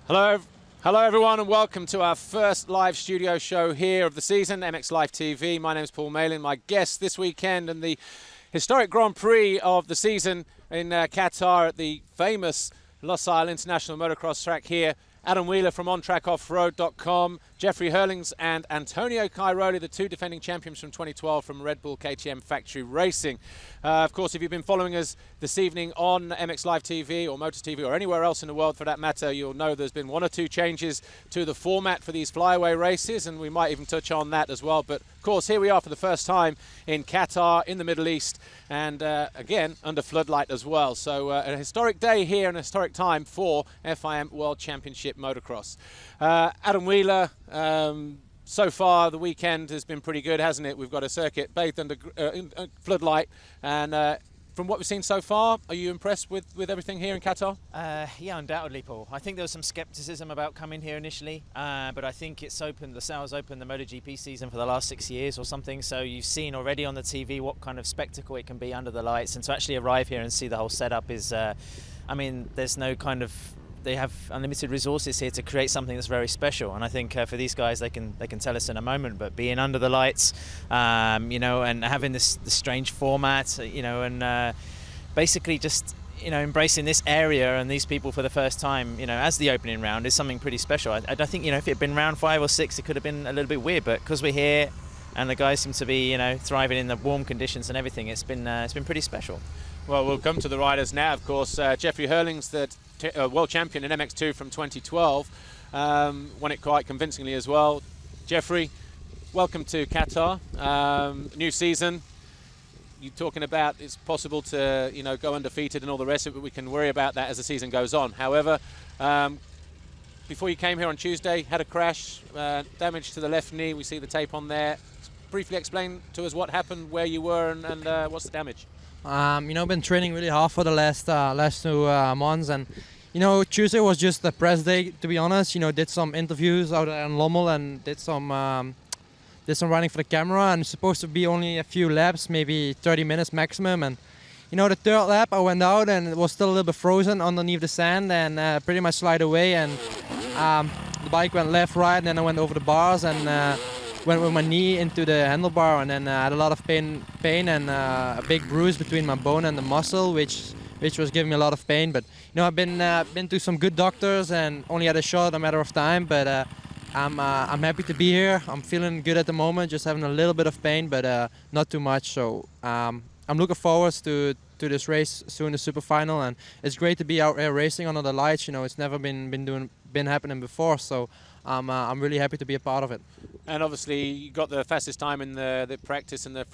Hello everyone, and welcome to our first live studio show here of the season, MX Live TV. My name is Paul Malin. My guest this weekend and the historic Grand Prix of the season in Qatar at the famous Losail International Motocross track here. Adam Wheeler from OnTrackOffRoad.com, Jeffrey Herlings and Antonio Cairoli, the two defending champions from 2012 from Red Bull KTM Factory Racing. Of course, if you've been following us this evening on MX Live TV or Motors TV or anywhere else in the world for that matter, you'll know there's been one or two changes to the format for these flyaway races, and we might even touch on that as well. But of course, here we are for the first time in Qatar, in the Middle East, and again, under floodlight as well. So a historic day here and a historic time for FIM World Championship Motocross. Adam Wheeler, so far the weekend has been pretty good, hasn't it? We've got a circuit bathed under floodlight, and from what we've seen so far, are you impressed with everything here in Qatar? Yeah, undoubtedly, Paul. I think there was some skepticism about coming here initially, but I think it's opened, Losail's opened the MotoGP season for the last 6 years or something, so you've seen already on the TV what kind of spectacle it can be under the lights, and to actually arrive here and see the whole setup is, I mean, there's no kind of, they have unlimited resources here to create something that's very special, and I think for these guys, they can tell us in a moment. But being under the lights, you know, and having this strange format, you know, and basically just, you know, embracing this area and these people for the first time, you know, as the opening round is something pretty special. I think, you know, if it had been round 5 or 6, it could have been a little bit weird, but because we're here and the guys seem to be, you know, thriving in the warm conditions and everything, it's been pretty special. Well, we'll come to the riders now, of course. Jeffrey Herlings, the world champion in MX2 from 2012, won it quite convincingly as well. Jeffrey, welcome to Qatar. New season. You're talking about it's possible to, you know, go undefeated and all the rest of it, but we can worry about that as the season goes on. However, before you came here on Tuesday, had a crash, damage to the left knee. We see the tape on there. Briefly explain to us what happened, where you were, and what's the damage. You know, been training really hard for the last 2 months, and you know, Tuesday was just a press day, to be honest. You know, did some interviews out there in Lommel and did some running for the camera, and it's supposed to be only a few laps, maybe 30 minutes maximum. And you know, the third lap I went out and it was still a little bit frozen underneath the sand, and pretty much slid away, and the bike went left, right, and then I went over the bars and went with my knee into the handlebar, and then I had a lot of pain and a big bruise between my bone and the muscle, which was giving me a lot of pain. But you know, I've been to some good doctors and only had a shot a matter of time. But I'm happy to be here. I'm feeling good at the moment, just having a little bit of pain, but not too much. So I'm looking forward to this race soon, the super final, and it's great to be out here racing under the lights. You know, it's never been happening before, so I'm really happy to be a part of it. And obviously, you got the fastest time in the practice and the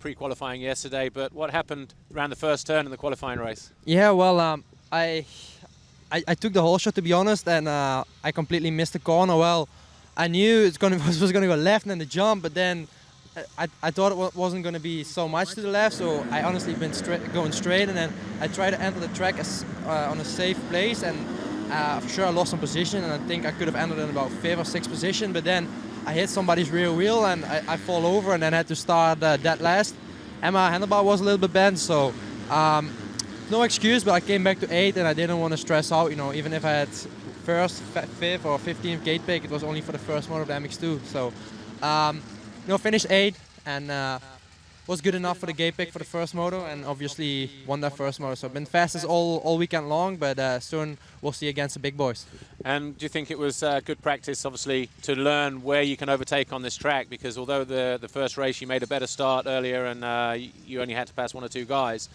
pre-qualifying yesterday. But what happened around the first turn in the qualifying race? Yeah, well, I took the whole shot, to be honest, and I completely missed the corner. Well, I knew it was going to go left in the jump, but then I thought it wasn't going to be so much to the left, so I honestly been going straight, and then I tried to enter the track on a safe place, and for sure I lost some position, and I think I could have ended in about 5th or 6th position, but then I hit somebody's rear wheel and I fall over, and then had to start dead last, and my handlebar was a little bit bent, so no excuse, but I came back to 8th, and I didn't want to stress out. You know, even if I had 1st, 5th or 15th gate pick, it was only for the first motor of the MX2, so you know, finished 8th, and was good enough for the gate pick for the first moto, and obviously won that first moto. So I've been fastest all weekend long, but soon we'll see against the big boys. And do you think it was good practice, obviously, to learn where you can overtake on this track? Because although the first race you made a better start earlier, and you only had to pass 1 or 2 guys,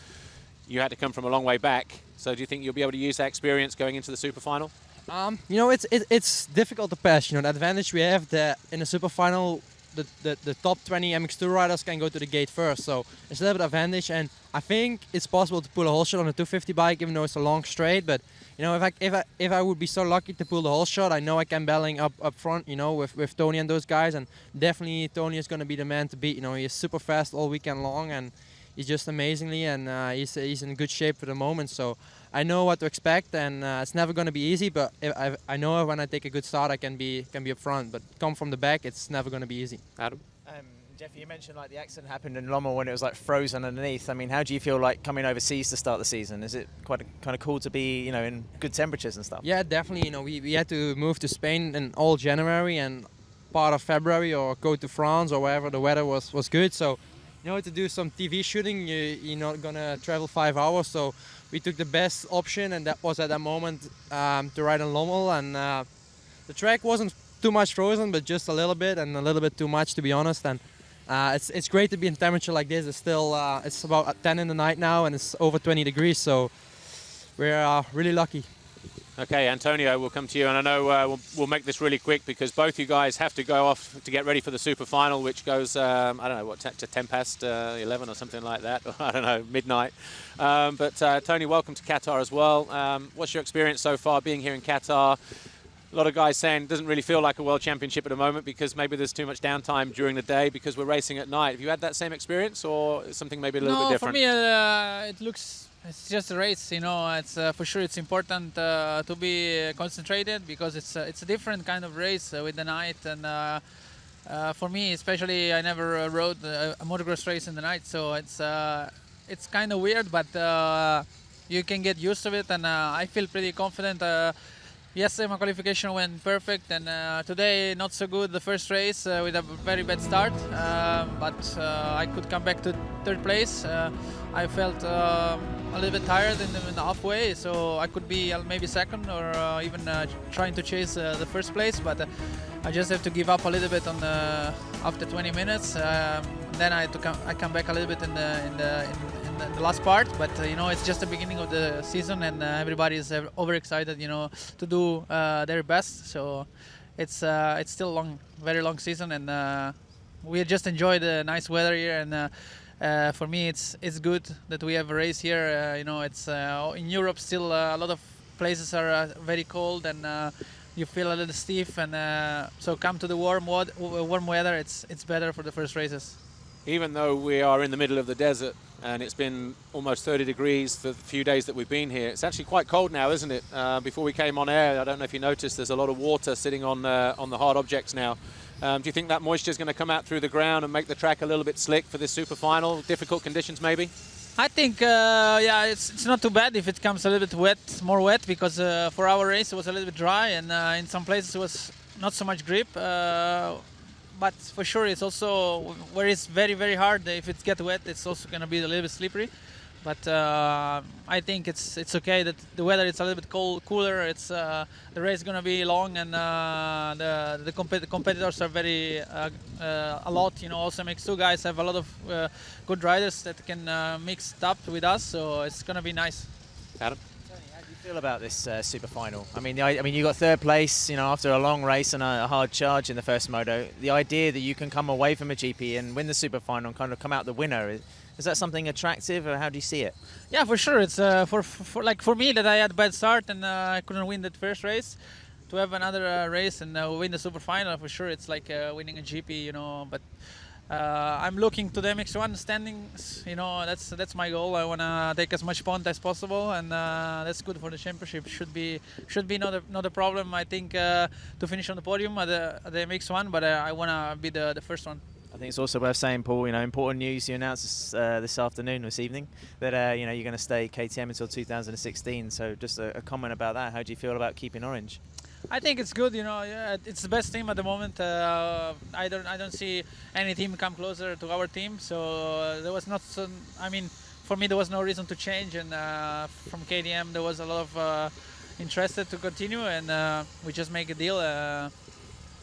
you had to come from a long way back. So do you think you'll be able to use that experience going into the super final? You know, it's difficult to pass. You know, the advantage we have that in the super final, the top 20 MX2 riders can go to the gate first, so it's a little bit of advantage, and I think it's possible to pull a whole shot on a 250 bike, even though it's a long straight. But you know, if I would be so lucky to pull the whole shot, I know I can battling up front, you know, with Tony and those guys, and definitely Tony is going to be the man to beat. You know, he's super fast all weekend long, and he's just amazingly, and he's in good shape for the moment. So I know what to expect, and it's never going to be easy. But I know when I take a good start, I can be up front. But come from the back, it's never going to be easy. Adam? Jeffrey, you mentioned like the accident happened in Lommel when it was like frozen underneath. I mean, how do you feel like coming overseas to start the season? Is it quite kind of cool to be, you know, in good temperatures and stuff? Yeah, definitely. You know, we had to move to Spain in all January and part of February, or go to France or wherever the weather was good. So, you know, to do some TV shooting, you're not gonna travel 5 hours. So we took the best option, and that was at that moment to ride on Lommel. And the track wasn't too much frozen, but just a little bit, and a little bit too much, to be honest. And it's great to be in temperature like this. It's still it's about 10 in the night now, and it's over 20 degrees. So we're really lucky. Okay, Antonio, we'll come to you, and I know we'll make this really quick because both you guys have to go off to get ready for the super final, which goes I don't know what to 10 past 11 or something like that. I don't know, midnight. But Tony, welcome to Qatar as well. What's your experience so far being here in Qatar? A lot of guys saying it doesn't really feel like a world championship at the moment because maybe there's too much downtime during the day because we're racing at night. Have you had that same experience, or something maybe a little bit different? For me, it looks, it's just a race, you know. It's for sure it's important to be concentrated because it's a different kind of race with the night. And for me, especially, I never rode a motocross race in the night, so it's kind of weird, but you can get used to it. And I feel pretty confident. Yesterday my qualification went perfect, and today not so good. The first race with a very bad start, but I could come back to third place. I felt a little bit tired in the halfway, so I could be maybe second or even trying to chase the first place, but I just have to give up a little bit on after 20 minutes. Then I come back a little bit in the last part, but you know, it's just the beginning of the season, and everybody is overexcited, you know, to do their best. So it's still long, very long season, and we just enjoy the nice weather here. And for me, it's good that we have a race here. You know, it's in Europe still a lot of places are very cold, and you feel a little stiff. And so come to the warm weather. It's better for the first races. Even though we are in the middle of the desert and it's been almost 30 degrees for the few days that we've been here, it's actually quite cold now, isn't it? Before we came on air, I don't know if you noticed, there's a lot of water sitting on the hard objects now. Do you think that moisture is going to come out through the ground and make the track a little bit slick for this super final? Difficult conditions maybe? I think, yeah, it's not too bad if it comes a little bit wet, more wet, because for our race it was a little bit dry, and in some places it was not so much grip. But for sure, it's also where it's very, very hard. If it gets wet, it's also going to be a little bit slippery. But I think it's okay that the weather is a little bit cooler. It's the race is going to be long, and the competitors are very a lot. You know, also MX2 guys have a lot of good riders that can mix it up with us. So it's going to be nice. Adam? How do you feel about this super final? I mean, you got third place, you know, after a long race and a hard charge in the first moto. The idea that you can come away from a GP and win the super final and kind of come out the winner, is that something attractive, or how do you see it? Yeah, for sure. It's for me that I had a bad start and I couldn't win that first race. To have another race and win the super final, for sure, it's like winning a GP, you know. But I'm looking to the MX1 standings. You know, that's my goal. I want to take as much point as possible, and that's good for the championship. Should be not a problem. I think to finish on the podium at the MX1, but I want to be the first one. I think it's also worth saying, Paul, you know, important news you announced this evening, that you know, you're going to stay KTM until 2016. So just a comment about that. How do you feel about keeping Orange? I think it's good, you know. Yeah, it's the best team at the moment. I don't see any team come closer to our team. So there was not. I mean, for me there was no reason to change, and from KTM there was a lot of interested to continue, and we just make a deal.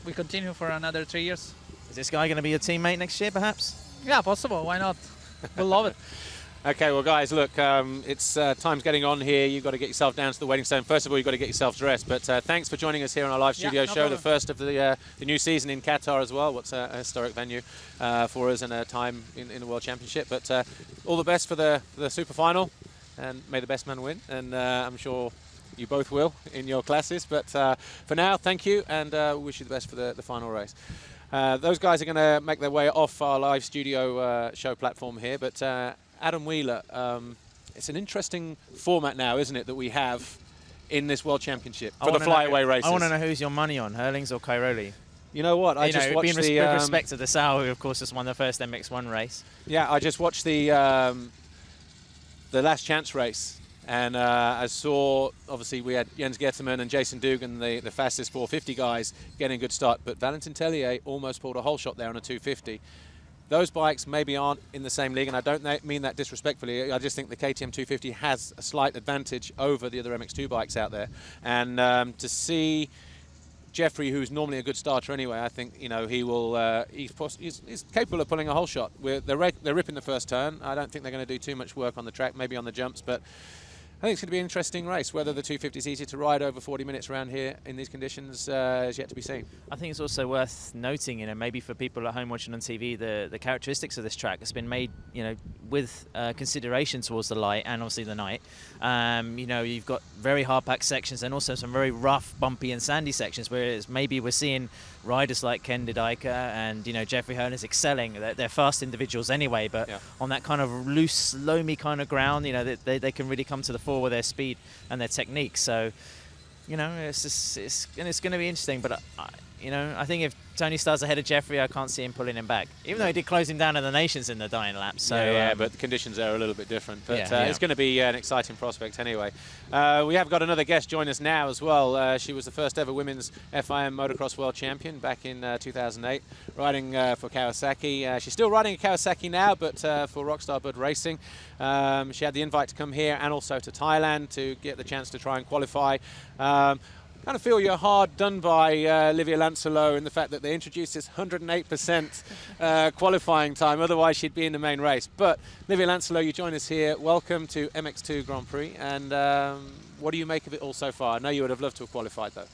We continue for another 3 years. Is this guy going to be your teammate next year, perhaps? Yeah, possible. Why not? We'll love it. Okay, well, guys, look, it's time's getting on here. You've got to get yourself down to the waiting zone. First of all, you've got to get yourself dressed. But thanks for joining us here on our live studio show, problem. the first of the new season in Qatar as well. What's a historic venue for us and a time in the World Championship. But all the best for the super final, and may the best man win. And I'm sure you both will in your classes. But for now, thank you, and wish you the best for the final race. Those guys are going to make their way off our live studio show platform here. But Adam Wheeler, it's an interesting format now, isn't it, that we have in this World Championship for the flyaway races? I want to know who's your money on, Herlings or Cairoli? You know what? I just watched the... with respect to the Sau, who of course just won the first MX1 race. Yeah, I just watched the last chance race, and I saw, obviously, we had Jens Getterman and Jason Dugan, the fastest 450 guys, getting a good start, but Valentin Tellier almost pulled a whole shot there on a 250. Those bikes maybe aren't in the same league, and I don't mean that disrespectfully. I just think the KTM 250 has a slight advantage over the other MX2 bikes out there. And to see Jeffrey, who's normally a good starter anyway, I think he will. He's capable of pulling a whole shot. They're ripping the first turn. I don't think they're going to do too much work on the track, maybe on the jumps, but I think it's going to be an interesting race. Whether the 250 is easy to ride over 40 minutes around here in these conditions is yet to be seen. I think it's also worth noting, maybe for people at home watching on TV, the characteristics of this track has been made, with consideration towards the light and obviously the night. You've got very hard-packed sections and also some very rough, bumpy and sandy sections, whereas maybe we're seeing riders like Ken Didika and Jeffrey Herlings excelling. They're fast individuals anyway, but on that kind of loose, loamy kind of ground, they can really come to the fore with their speed and their technique. So, it's going to be interesting. But I think if Tony starts ahead of Jeffrey, I can't see him pulling him back, even though he did close him down in the Nations in the dying lap. So but the conditions there are a little bit different. But it's going to be an exciting prospect anyway. We have got another guest join us now as well. She was the first ever women's FIM Motocross World Champion back in 2008, riding for Kawasaki. She's still riding a Kawasaki now, but for Rockstar Bud Racing. She had the invite to come here and also to Thailand to get the chance to try and qualify. Kind of feel you're hard done by Livia Lancelot in the fact that they introduced this 108% qualifying time, otherwise she'd be in the main race. But Livia Lancelot, you join us here. Welcome to MX2 Grand Prix, and what do you make of it all so far? I know you would have loved to have qualified though.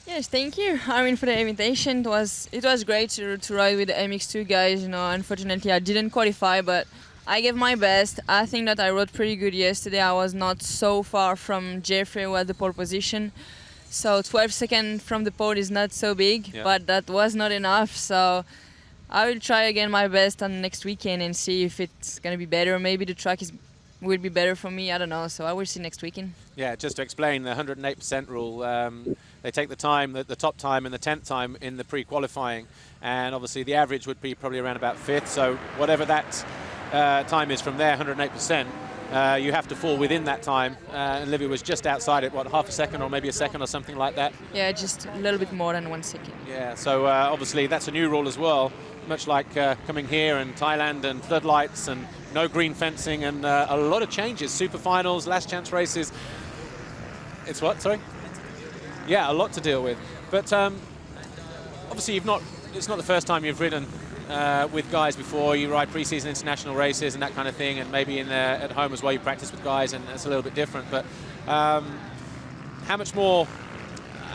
Yes, thank you. For the invitation. It was great to ride with the MX2 guys. Unfortunately I didn't qualify, but I gave my best. I think that I rode pretty good yesterday. I was not so far from Jeffrey, who had the pole position. So 12 seconds from the pole is not so big, but that was not enough. So I will try again my best on next weekend and see if it's going to be better. Maybe the track will be better for me. I don't know. So I will see next weekend. Yeah, just to explain the 108% rule, they take the time, the top time and the 10th time in the pre-qualifying. And obviously the average would be probably around about 5th. So whatever that time is from there, 108%. You have to fall within that time, and Livia was just outside it, half a second or maybe a second or something like that? Yeah, just a little bit more than 1 second. Yeah, so obviously that's a new rule as well, much like coming here in Thailand and floodlights and no green fencing and a lot of changes, super finals, last chance races. It's what, sorry? Yeah, a lot to deal with. But obviously it's not the first time you've ridden with guys before. You ride pre-season international races and that kind of thing, and maybe at home as well you practice with guys, and it's a little bit different. But how much more,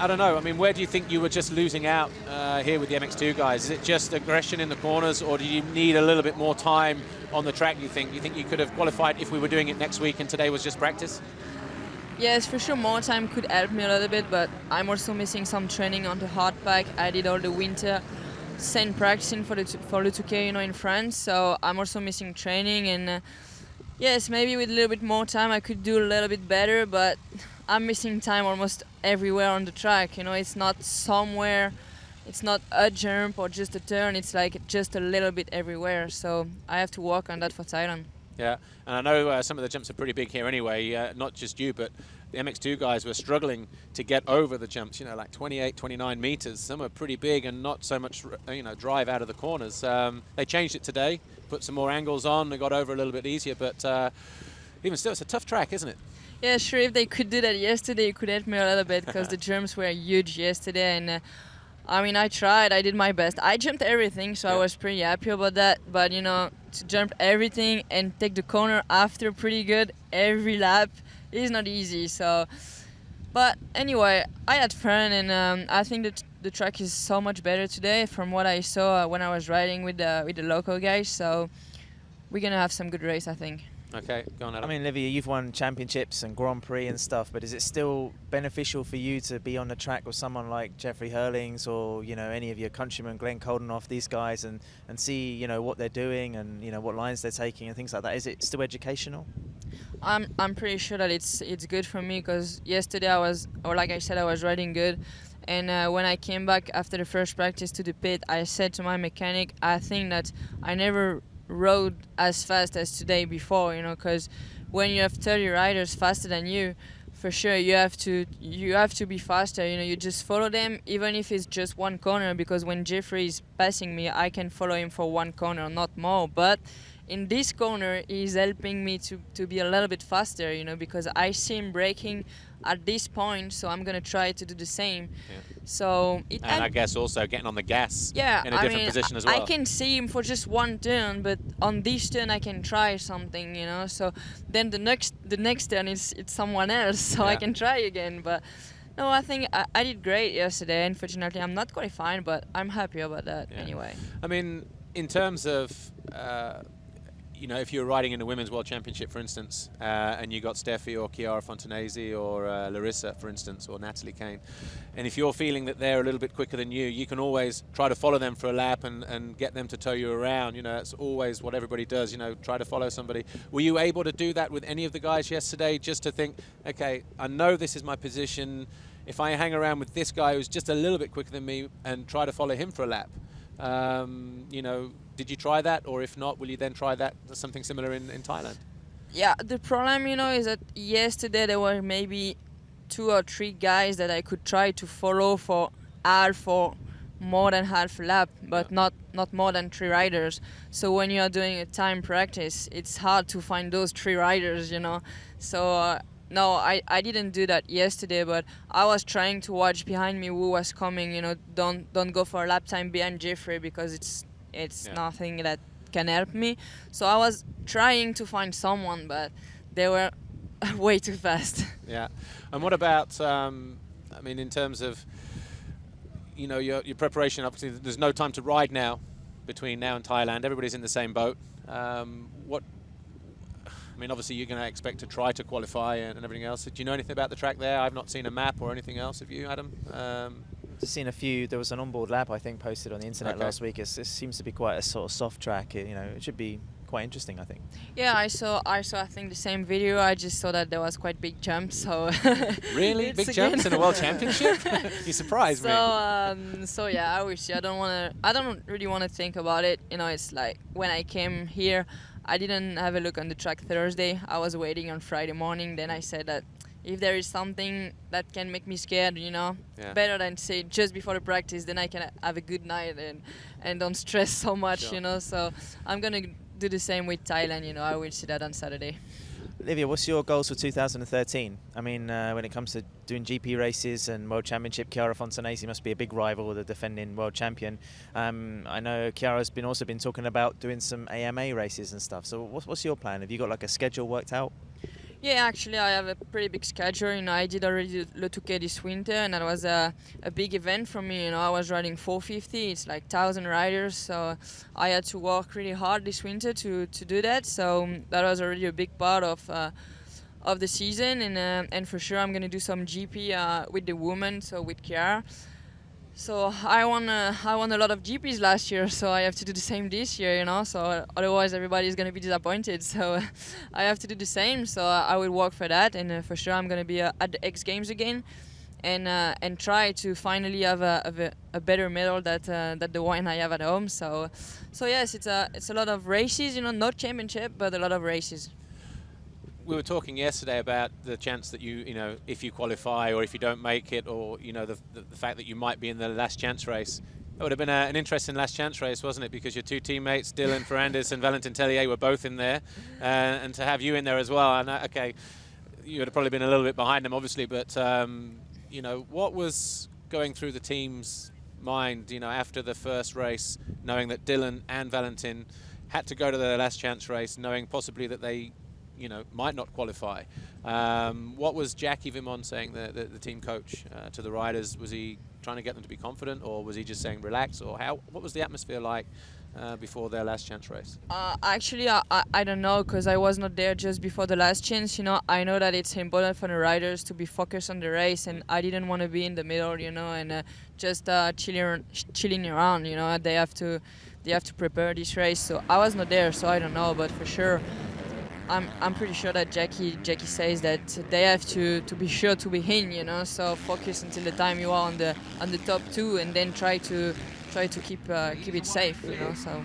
I don't know, where do you think you were just losing out here with the MX2 guys? Is it just aggression in the corners, or do you need a little bit more time on the track, you think? You think you could have qualified if we were doing it next week and today was just practice? Yes, for sure more time could help me a little bit, but I'm also missing some training on the hard pack. I did all the winter sand practicing for the 2K, in France, so I'm also missing training, and yes, maybe with a little bit more time I could do a little bit better, but I'm missing time almost everywhere on the track. It's not somewhere, it's not a jump or just a turn, it's like just a little bit everywhere, so I have to work on that for Thailand. Yeah, and I know some of the jumps are pretty big here anyway, not just you, but the MX2 guys were struggling to get over the jumps, like 28, 29 meters. Some are pretty big and not so much, drive out of the corners. They changed it today, put some more angles on, and got over a little bit easier, but even still, it's a tough track, isn't it? Yeah, sure, if they could do that yesterday, it could help me a little bit, because the jumps were huge yesterday, and I tried, I did my best. I jumped everything, so I was pretty happy about that, but to jump everything and take the corner after pretty good every lap is not easy. So, but anyway, I had fun, and I think that the track is so much better today from what I saw when I was riding with the local guys. So we're gonna have some good race, I think. Okay, go on, Adam. Livia, you've won championships and Grand Prix and stuff, but is it still beneficial for you to be on the track with someone like Jeffrey Herlings or, any of your countrymen, Glenn Koldenoff, these guys, and see, what they're doing and, what lines they're taking and things like that? Is it still educational? I'm pretty sure that it's good for me, because yesterday I was riding good, And when I came back after the first practice to the pit, I said to my mechanic, I think that I never rode as fast as today before, because when you have 30 riders faster than you, for sure you have to be faster. You just follow them, even if it's just one corner, because when Jeffrey is passing me, I can follow him for one corner, not more. But in this corner, he's helping me to be a little bit faster, because I see him braking at this point, so I'm gonna try to do the same. Yeah. So I guess also getting on the gas in a different position as well. I can see him for just one turn, but on this turn I can try something, So then the next turn it's someone else, so I can try again. But no, I think I did great yesterday. Unfortunately, I'm not qualifying, but I'm happy about that anyway. I mean, in terms of if you were riding in the Women's World Championship, for instance, and you got Steffi or Chiara Fontanesi or Larissa, for instance, or Natalie Kane, and if you're feeling that they're a little bit quicker than you can always try to follow them for a lap and get them to tow you around. That's always what everybody does, try to follow somebody. Were you able to do that with any of the guys yesterday, just to think, okay, I know this is my position. If I hang around with this guy who's just a little bit quicker than me and try to follow him for a lap, did you try that? Or if not, will you then try that, something similar in Thailand? Yeah, the problem, is that yesterday there were maybe 2 or 3 guys that I could try to follow for more than half a lap, but not more than 3 riders. So when you are doing a time practice, it's hard to find those 3 riders, So no, I didn't do that yesterday, but I was trying to watch behind me who was coming. Don't go for a lap time behind Jeffrey, because it's nothing that can help me. So I was trying to find someone, but they were way too fast. Yeah. And what about, in terms of, your preparation? Obviously, there's no time to ride now between now and Thailand. Everybody's in the same boat. Obviously you're going to expect to try to qualify and everything else. Do you know anything about the track there? I've not seen a map or anything else. Have you, Adam? Just seen a few. There was an onboard lap, I think, posted on the internet last week. It seems to be quite a sort of soft track. It should be quite interesting, I think. Yeah, I saw I think the same video. I just saw that there was quite big jumps. So really big jumps in a world championship? You surprised me. So yeah, I wish. I don't really want to think about it. It's like when I came here, I didn't have a look on the track Thursday. I was waiting on Friday morning. Then I said that if there is something that can make me scared, better than say just before the practice, then I can have a good night and don't stress so much, Sure. So I'm going to do the same with Thailand, I will see that on Saturday. Olivia, what's your goals for 2013? When it comes to doing GP races and World Championship, Chiara Fontanesi must be a big rival, the defending world champion. I know Chiara's also been talking about doing some AMA races and stuff. So what's your plan? Have you got like a schedule worked out? Yeah, actually I have a pretty big schedule. I did already Le Touquet this winter, and that was a big event for me. I was riding 450. It's like 1,000 riders, so I had to work really hard this winter to do that. So that was already a big part of the season, and for sure I'm gonna do some GP with the women, so with Chiara. So I won a lot of GPs last year, so I have to do the same this year, So otherwise everybody's gonna be disappointed. So I have to do the same. So I will work for that, and for sure I'm gonna be at the X Games again, and try to finally have a better medal that the one I have at home. So yes, it's a lot of races, not championship, but a lot of races. We were talking yesterday about the chance that if you qualify or if you don't make it, or the fact that you might be in the last chance race. It would have been an interesting last chance race, wasn't it? Because your 2 teammates, Dylan Ferrandis and Valentin Tellier, were both in there, and to have you in there as well. And okay, you would have probably been a little bit behind them, obviously, but what was going through the team's mind, after the first race, knowing that Dylan and Valentin had to go to the last chance race, knowing possibly that they might not qualify. What was Jackie Vimon saying, the team coach, to the riders? Was he trying to get them to be confident, or was he just saying relax, or what was the atmosphere like before their last chance race? Actually, I don't know, because I was not there just before the last chance. I know that it's important for the riders to be focused on the race, and I didn't want to be in the middle, and just chilling around. They have to prepare this race. So I was not there, so I don't know, but for sure I'm pretty sure that Jackie says that they have to be sure to be in, you know. So focus until the time you are on the top two, and then try to keep it safe, you know. So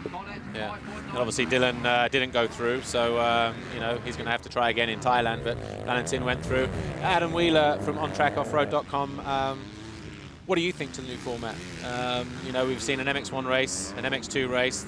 yeah, and obviously Dylan didn't go through, so you know, he's going to have to try again in Thailand. But Valentin went through. Adam Wheeler from OnTrackOffroad.com. What do you think to the new format? You know, we've seen an MX1 race, an MX2 race.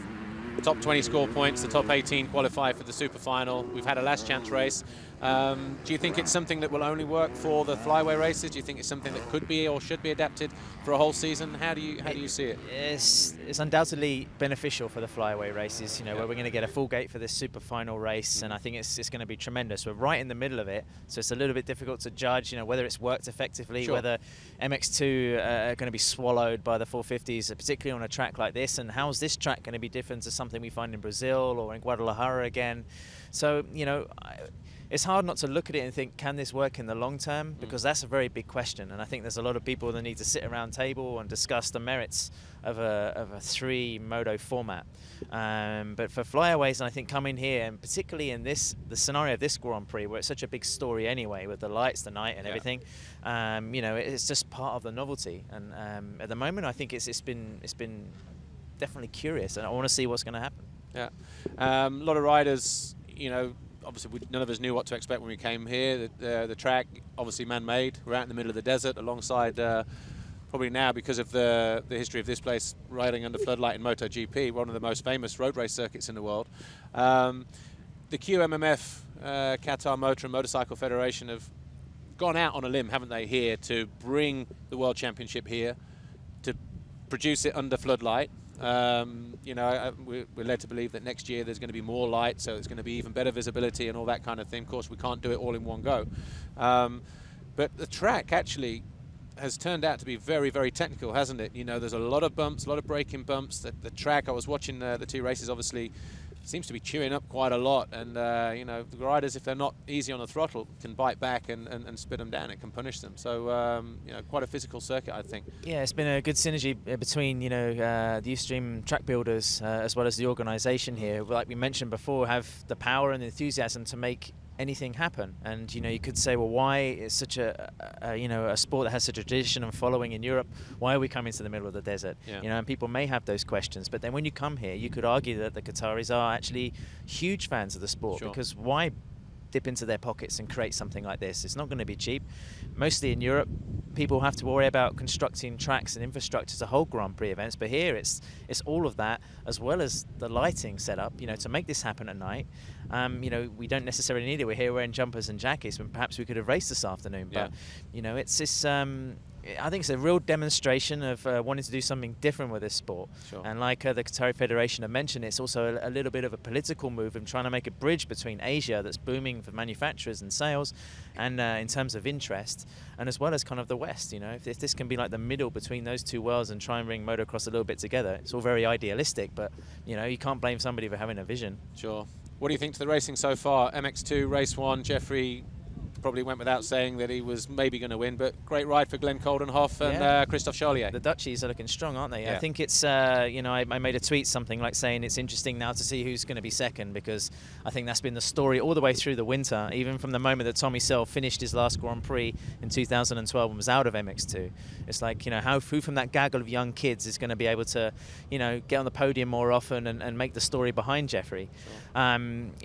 The top 20 score points, the top 18 qualify for the super final. We've had a last chance race. Do you think it's something that will only work for the flyway races? Do you think it's something that could be or should be adapted for a whole season? How do you see it? It's undoubtedly beneficial for the flyway races, you know, where we're going to get a full gate for this super final race, and I think it's going to be tremendous. We're right in the middle of it, so it's a little bit difficult to judge, you know, whether it's worked effectively, whether MX2 are going to be swallowed by the 450s, particularly on a track like this, and how's this track going to be different to something we find in Brazil or in Guadalajara again. So, you know, it's hard not to look at it and think, can this work in the long term? Because that's a very big question, and I think there's a lot of people that need to sit around table and discuss the merits of a 3-moto format. But for flyaways, and I think coming here, and particularly in the scenario of this Grand Prix, where it's such a big story anyway, with the lights, the night, and everything, you know, it's just part of the novelty. And at the moment, I think it's been definitely curious, and I want to see what's going to happen. Yeah, a lot of riders, you know, obviously none of us knew what to expect when we came here. The track, obviously man-made. We're out in the middle of the desert alongside, probably now because of the history of this place, riding under floodlight in MotoGP, one of the most famous road race circuits in the world. The QMMF, Qatar Motor and Motorcycle Federation, have gone out on a limb, haven't they, here to bring the World Championship here, to produce it under floodlight. You know, we're led to believe that next year there's going to be more light, so it's going to be even better visibility and all that kind of thing. Of course, we can't do it all in one go. But the track actually has turned out to be very, very technical, hasn't it? You know, there's a lot of bumps, a lot of braking bumps. The track, I was watching the 2 races, obviously seems to be chewing up quite a lot, and you know, the riders, if they're not easy on the throttle, can bite back and spit them down. It can punish them. So you know, quite a physical circuit, I think. Yeah, it's been a good synergy between, you know, the Ustream track builders as well as the organisation here. Like we mentioned before, have the power and the enthusiasm to make anything happen. And you know, you could say, well, why is such a you know, a sport that has such a tradition and following in Europe, why are we coming to the middle of the desert? You know, and people may have those questions, but then when you come here, you could argue that the Qataris are actually huge fans of the sport, because why dip into their pockets and create something like this? It's not going to be cheap. Mostly in Europe, people have to worry about constructing tracks and infrastructure to hold Grand Prix events, but here it's all of that, as well as the lighting setup, you know, to make this happen at night. You know, we don't necessarily need it. We're here wearing jumpers and jackets, and perhaps we could have raced this afternoon. But you know, it's this. I think it's a real demonstration of wanting to do something different with this sport. And like the Qatari Federation have mentioned, it's also a little bit of a political move in trying to make a bridge between Asia, that's booming for manufacturers and sales, and in terms of interest, and as well as kind of the West. You know, if this can be like the middle between those two worlds and try and bring motocross a little bit together, it's all very idealistic, but you know, you can't blame somebody for having a vision. What do you think to the racing so far? MX2 race 1, Jeffrey probably went without saying that he was maybe going to win, but great ride for Glenn Coldenhoff and Christophe Charlier. The Dutchies are looking strong, aren't they? I think it's, you know, I made a tweet something like saying it's interesting now to see who's going to be second, because I think that's been the story all the way through the winter, even from the moment that Tommy Searle finished his last Grand Prix in 2012 and was out of MX2. It's like, you know, who from that gaggle of young kids is going to be able to, you know, get on the podium more often and make the story behind Jeffrey. You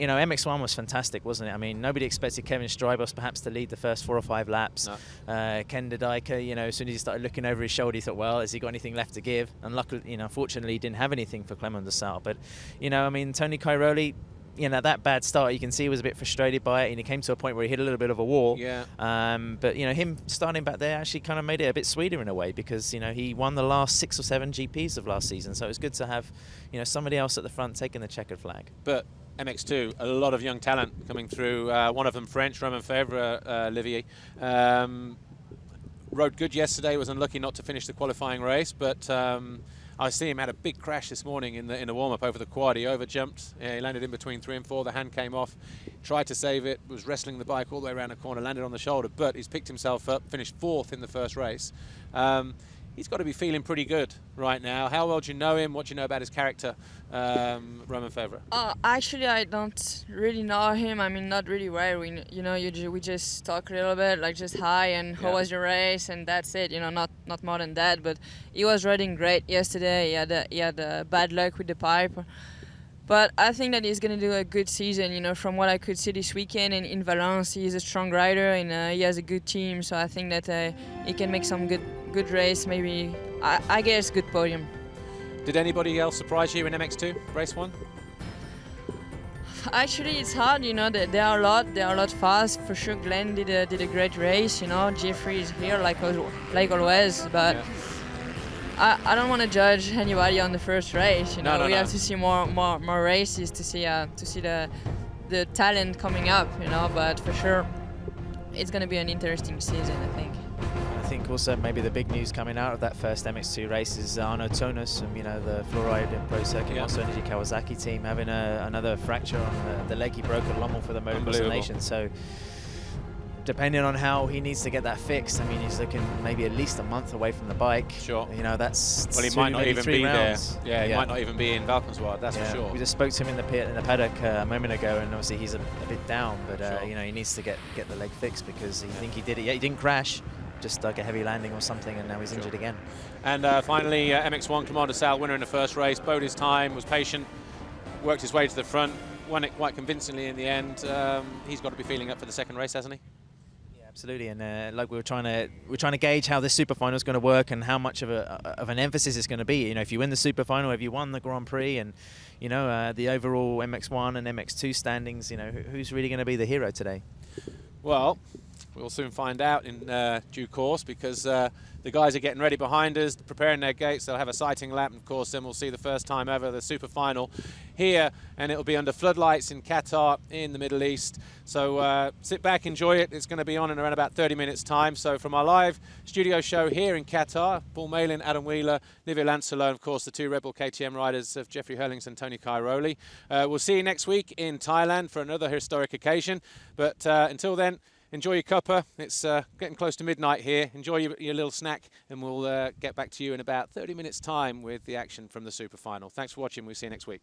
know, MX1 was fantastic, wasn't it? I mean, nobody expected Kevin Strybos perhaps to lead the first 4 or 5 laps. Ken de Dijker, you know, as soon as he started looking over his shoulder, he thought, well, has he got anything left to give? And luckily, you know, fortunately, he didn't have anything for Clement de Sale. But, you know, I mean, Tony Cairoli, you know, that bad start, you can see he was a bit frustrated by it, and he came to a point where he hit a little bit of a wall. But, you know, him starting back there actually kind of made it a bit sweeter in a way, because, you know, he won the last 6 or 7 GPs of last season. So it was good to have, you know, somebody else at the front taking the checkered flag. But MX2, a lot of young talent coming through. One of them French, Romain Fevre, Olivier. Rode good yesterday, was unlucky not to finish the qualifying race, but I see him had a big crash this morning in the warm-up over the quad. He overjumped, he landed in between 3 and 4, the hand came off, tried to save it, was wrestling the bike all the way around the corner, landed on the shoulder, but he's picked himself up, finished 4th in the first race. he's got to be feeling pretty good right now. How well do you know him? What do you know about his character, Romain Febvre? Actually, I don't really know him. I mean, not really well. We just talk a little bit, like just hi and how was your race, and that's it. You know, not more than that. But he was riding great yesterday. He had bad luck with the pipe. But I think that he's going to do a good season, you know, from what I could see this weekend in Valence. He's a strong rider and he has a good team, so I think that he can make some good race, maybe, I guess, good podium. Did anybody else surprise you in MX2, race 1? Actually, it's hard, you know, they are a lot fast. For sure, Glenn did a great race, you know, Jeffrey is here like always, but... Yeah. I don't want to judge anybody on the first race. You know, we have to see more races to see the talent coming up. You know, but for sure, it's going to be an interesting season, I think. I think also maybe the big news coming out of that first MX2 race is Arno Tonus, you know, the fluoride and Pro Circuit Monster Energy Kawasaki team having another fracture on the leg he broke at Lommel for the Motocross Nation. So, depending on how he needs to get that fixed, I mean, he's looking maybe at least a month away from the bike. Sure. You know, that's well, he might not even be rounds. there. Yeah, he might not even be in Valkenswaard, that's for sure. We just spoke to him in the paddock a moment ago, and obviously he's a bit down, but you know, he needs to get the leg fixed because he think he did it. Yeah, he didn't crash, just like a heavy landing or something, and now he's injured again. And finally, MX1 Commander Sal, winner in the first race, bode his time, was patient, worked his way to the front, won it quite convincingly in the end. He's got to be feeling up for the second race, hasn't he? Absolutely, and like we're trying to gauge how this super final is going to work and how much of an emphasis it's going to be. You know, if you win the super final, have you won the Grand Prix, and you know the overall MX1 and MX2 standings. You know, who's really going to be the hero today? Well, we'll soon find out in due course, because the guys are getting ready behind us, preparing their gates. They'll have a sighting lap, and of course then we'll see the first time ever the super final here, and it'll be under floodlights in Qatar in the Middle East. So sit back, enjoy it. It's going to be on in around about 30 minutes time. So from our live studio show here in Qatar, Paul Malin, Adam Wheeler, Livia Lancelot, and of course the two Red Bull KTM riders of Jeffrey Herlings and Tony Cairoli. We'll see you next week in Thailand for another historic occasion. But until then, enjoy your cuppa. It's getting close to midnight here. Enjoy your little snack, and we'll get back to you in about 30 minutes time with the action from the super final. Thanks for watching. We'll see you next week.